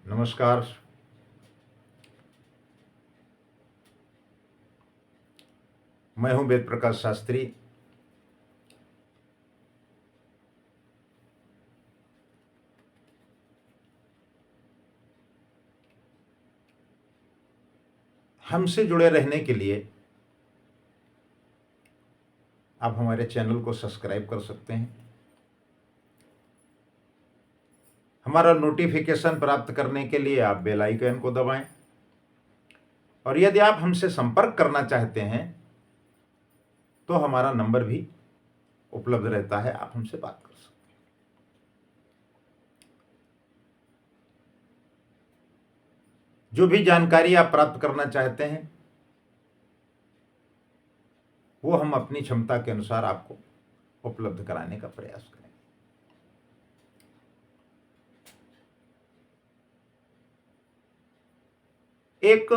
नमस्कार। मैं हूं वेद प्रकाश शास्त्री। हमसे जुड़े रहने के लिए आप हमारे चैनल को सब्सक्राइब कर सकते हैं। हमारा नोटिफिकेशन प्राप्त करने के लिए आप बेल आइकन को दबाएं। और यदि आप हमसे संपर्क करना चाहते हैं तो हमारा नंबर भी उपलब्ध रहता है, आप हमसे बात कर सकते हैं। जो भी जानकारी आप प्राप्त करना चाहते हैं वो हम अपनी क्षमता के अनुसार आपको उपलब्ध कराने का प्रयास करें। एक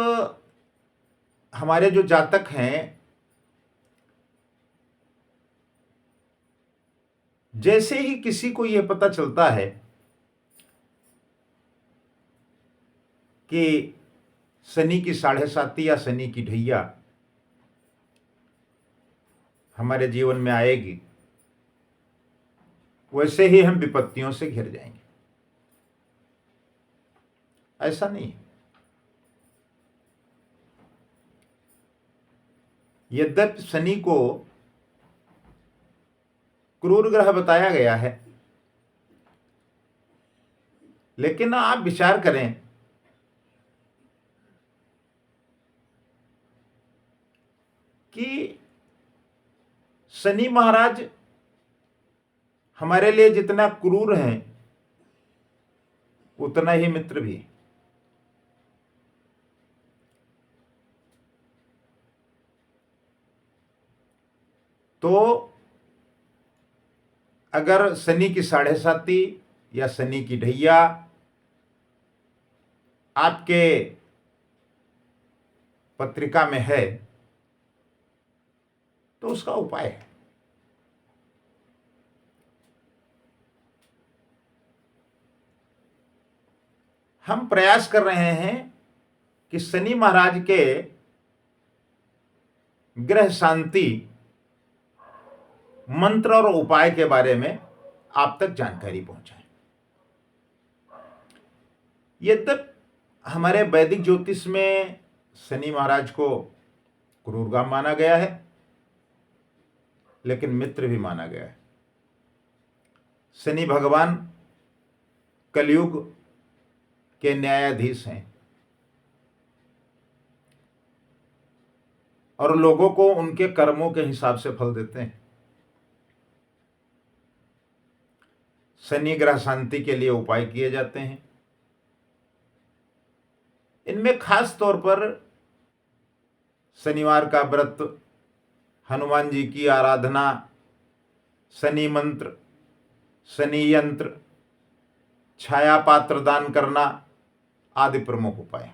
हमारे जो जातक हैं, जैसे ही किसी को यह पता चलता है कि शनि की 7.5 या शनि की ढैया हमारे जीवन में आएगी, वैसे ही हम विपत्तियों से घिर जाएंगे। ऐसा नहीं है। यद्यपि शनि को क्रूर ग्रह बताया गया है, लेकिन आप विचार करें कि शनि महाराज हमारे लिए जितना क्रूर हैं उतना ही मित्र भी। तो अगर शनि की 7.5 या शनि की ढैया आपके पत्रिका में है तो उसका उपाय है। हम प्रयास कर रहे हैं कि शनि महाराज के ग्रह शांति मंत्र और उपाय के बारे में आप तक जानकारी पहुंचाएं। यद्यपि हमारे वैदिक ज्योतिष में शनि महाराज को क्रूरगाम माना गया है, लेकिन मित्र भी माना गया है। शनि भगवान कलयुग के न्यायाधीश हैं और लोगों को उनके कर्मों के हिसाब से फल देते हैं। शनि ग्रह शांति के लिए उपाय किए जाते हैं। इनमें खास तौर पर शनिवार का व्रत, हनुमान जी की आराधना, शनि मंत्र, शनि यंत्र, छाया पात्र दान करना आदि प्रमुख उपाय।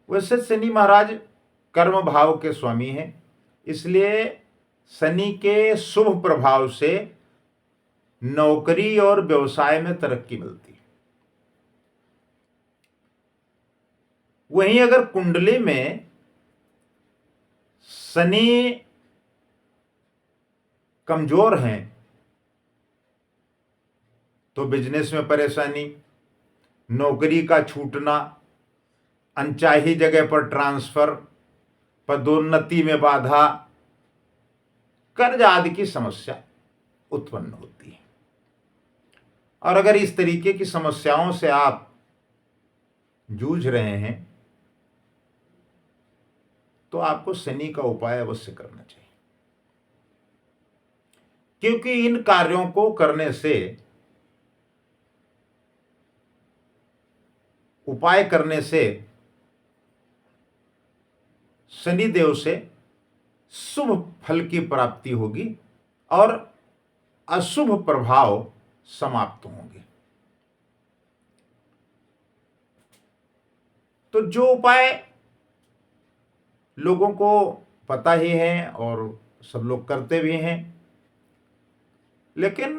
वैसे शनि महाराज कर्म भाव के स्वामी हैं, इसलिए शनि के शुभ प्रभाव से नौकरी और व्यवसाय में तरक्की मिलती है। वहीं अगर कुंडली में शनि कमजोर हैं तो बिजनेस में परेशानी, नौकरी का छूटना, अनचाही जगह पर ट्रांसफर, पदोन्नति में बाधा, कर्ज आदि की समस्या उत्पन्न होती है। और अगर इस तरीके की समस्याओं से आप जूझ रहे हैं तो आपको शनि का उपाय अवश्य करना चाहिए, क्योंकि इन कार्यों को करने से, उपाय करने से शनिदेव से शुभ फल की प्राप्ति होगी और अशुभ प्रभाव समाप्त होंगे। तो जो उपाय लोगों को पता ही है और सब लोग करते भी हैं, लेकिन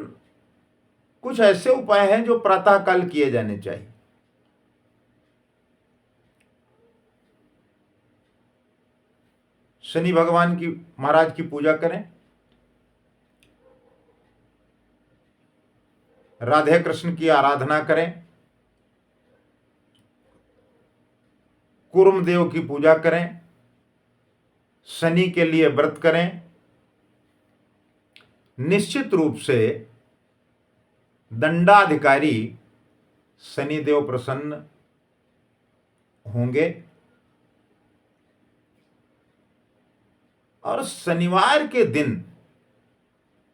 कुछ ऐसे उपाय हैं जो प्रातःकाल किए जाने चाहिए। शनि भगवान की महाराज की पूजा करें, राधे कृष्ण की आराधना करें, कुर्म देव की पूजा करें, शनि के लिए व्रत करें। निश्चित रूप से दंडाधिकारी शनिदेव प्रसन्न होंगे और शनिवार के दिन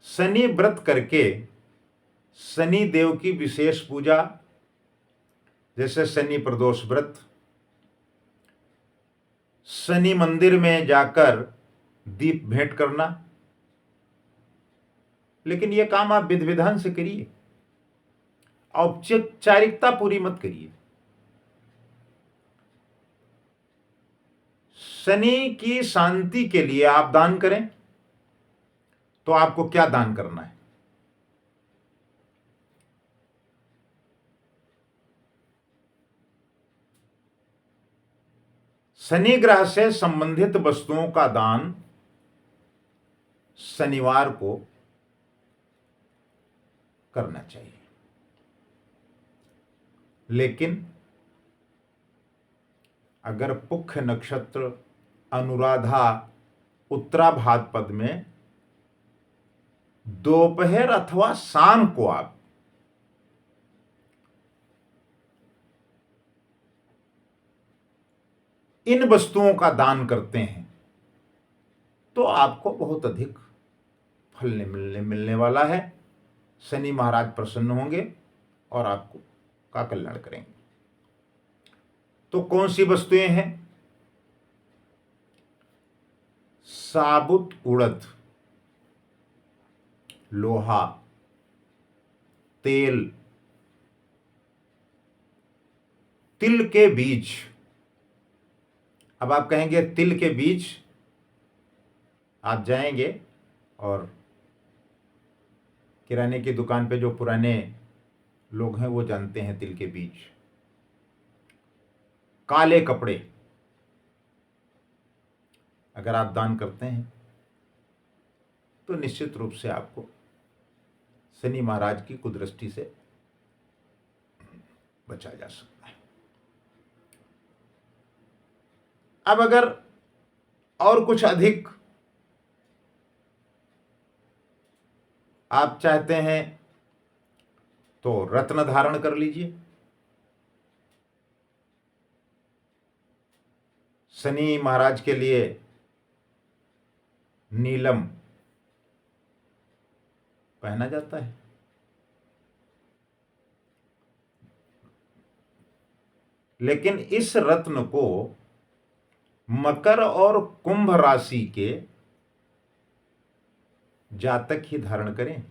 शनि व्रत करके शनि देव की विशेष पूजा, जैसे शनि प्रदोष व्रत, शनि मंदिर में जाकर दीप भेंट करना। लेकिन यह काम आप विधि विधान से करिए, औपचारिकता पूरी मत करिए। शनि की शांति के लिए आप दान करें, तो आपको क्या दान करना है? शनि ग्रह से संबंधित वस्तुओं का दान शनिवार को करना चाहिए। लेकिन अगर पुख्य नक्षत्र, अनुराधा, उत्तरा भाद्रपद में दोपहर अथवा शाम को आप इन वस्तुओं का दान करते हैं, तो आपको बहुत अधिक फल मिलने वाला है। शनि महाराज प्रसन्न होंगे और आपको का कल्याण करेंगे। तो कौन सी वस्तुएं हैं? साबुत उड़द, लोहा, तेल, तिल के बीज। अब आप कहेंगे तिल के बीज, आप जाएंगे और किराने की दुकान पे जो पुराने लोग हैं वो जानते हैं तिल के बीज। काले कपड़े अगर आप दान करते हैं तो निश्चित रूप से आपको शनि महाराज की कुदृष्टि से बचा जा सकता है। अब अगर और कुछ अधिक आप चाहते हैं तो रत्न धारण कर लीजिए। शनि महाराज के लिए नीलम पहना जाता है। लेकिन इस रत्न को मकर और कुंभ राशि के जातक ही धारण करें।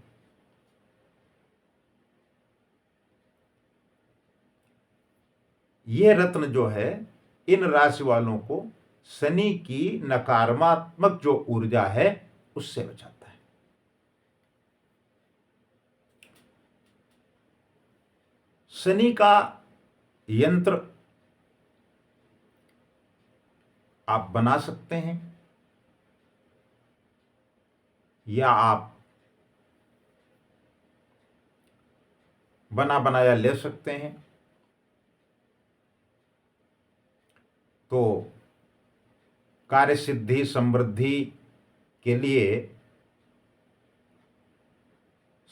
यह रत्न जो है इन राशि वालों को शनि की नकारात्मक जो ऊर्जा है उससे बचाता है। शनि का यंत्र आप बना सकते हैं या आप बना बनाया ले सकते हैं। तो कार्य सिद्धि समृद्धि के लिए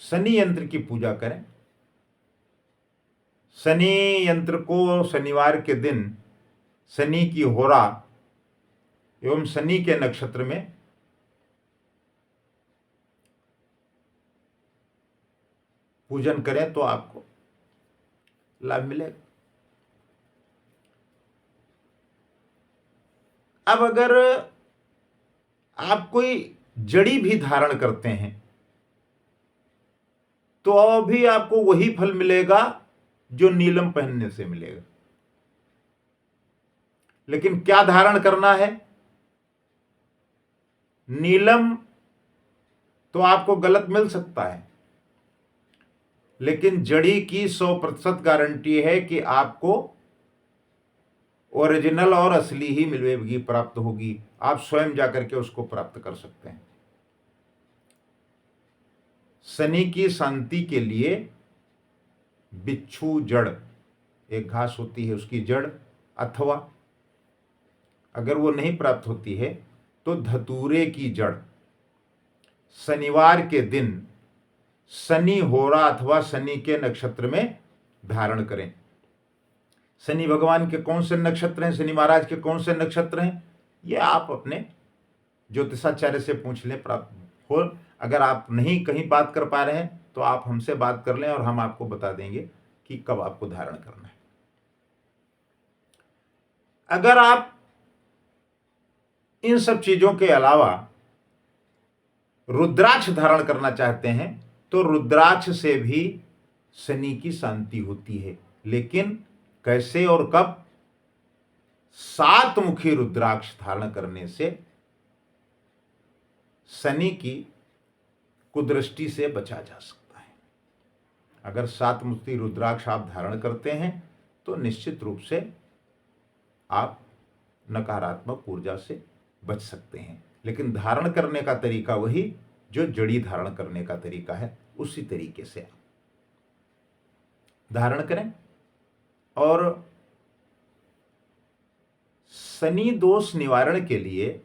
शनि यंत्र की पूजा करें। शनि यंत्र को शनिवार के दिन शनि की होरा एवं शनि के नक्षत्र में पूजन करें तो आपको लाभ मिलेगा। अब अगर आप कोई जड़ी भी धारण करते हैं तो भी आपको वही फल मिलेगा जो नीलम पहनने से मिलेगा। लेकिन क्या धारण करना है? नीलम तो आपको गलत मिल सकता है, लेकिन जड़ी की 100% गारंटी है कि आपको ओरिजिनल और असली ही मिलेगी, प्राप्त होगी। आप स्वयं जाकर के उसको प्राप्त कर सकते हैं। शनि की शांति के लिए बिच्छू जड़, एक घास होती है उसकी जड़, अथवा अगर वो नहीं प्राप्त होती है तो धतूरे की जड़ शनिवार के दिन शनि होरा अथवा शनि के नक्षत्र में धारण करें। शनि भगवान के कौन से नक्षत्र हैं, शनि महाराज के कौन से नक्षत्र हैं, ये आप अपने ज्योतिषाचार्य से पूछ लें। प्राप्त हो, अगर आप नहीं कहीं बात कर पा रहे हैं तो आप हमसे बात कर लें और हम आपको बता देंगे कि कब आपको धारण करना है। अगर आप इन सब चीजों के अलावा रुद्राक्ष धारण करना चाहते हैं तो रुद्राक्ष से भी शनि की शांति होती है। लेकिन कैसे और कब? 7 मुखी रुद्राक्ष धारण करने से शनि की कुदृष्टि से बचा जा सकता है। अगर 7 मुखी रुद्राक्ष आप धारण करते हैं तो निश्चित रूप से आप नकारात्मक ऊर्जा से बच सकते हैं। लेकिन धारण करने का तरीका वही जो जड़ी धारण करने का तरीका है, उसी तरीके से आप धारण करें। और शनि दोष निवारण के लिए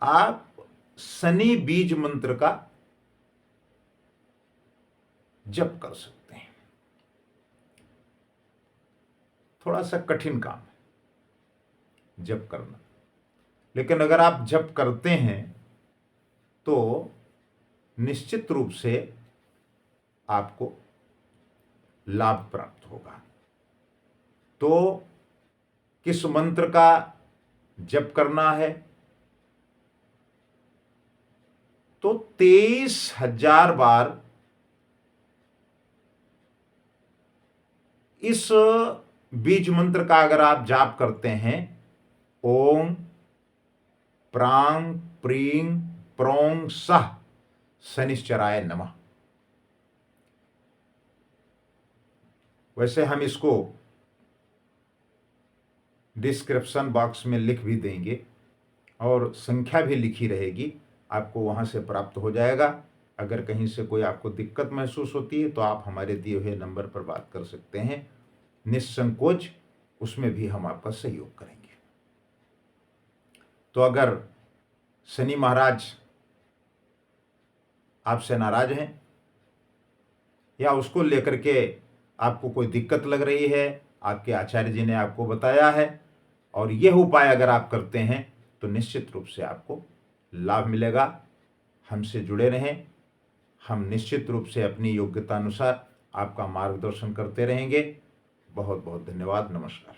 आप शनि बीज मंत्र का जप कर सकते हैं। थोड़ा सा कठिन काम है जप करना, लेकिन अगर आप जप करते हैं तो निश्चित रूप से आपको लाभ प्राप्त होगा। तो किस मंत्र का जप करना है? तो 23,000 बार इस बीज मंत्र का अगर आप जाप करते हैं, ओम प्रांग प्रीं प्रोंग सह शनिश्चराय नमः। वैसे हम इसको डिस्क्रिप्शन बॉक्स में लिख भी देंगे और संख्या भी लिखी रहेगी, आपको वहां से प्राप्त हो जाएगा। अगर कहीं से कोई आपको दिक्कत महसूस होती है तो आप हमारे दिए हुए नंबर पर बात कर सकते हैं निस्संकोच, उसमें भी हम आपका सहयोग करेंगे। तो अगर शनि महाराज आपसे नाराज हैं या उसको लेकर के आपको कोई दिक्कत लग रही है, आपके आचार्य जी ने आपको बताया है और यह उपाय अगर आप करते हैं तो निश्चित रूप से आपको लाभ मिलेगा। हमसे जुड़े रहें, हम निश्चित रूप से अपनी योग्यता अनुसार आपका मार्गदर्शन करते रहेंगे। बहुत बहुत धन्यवाद। नमस्कार।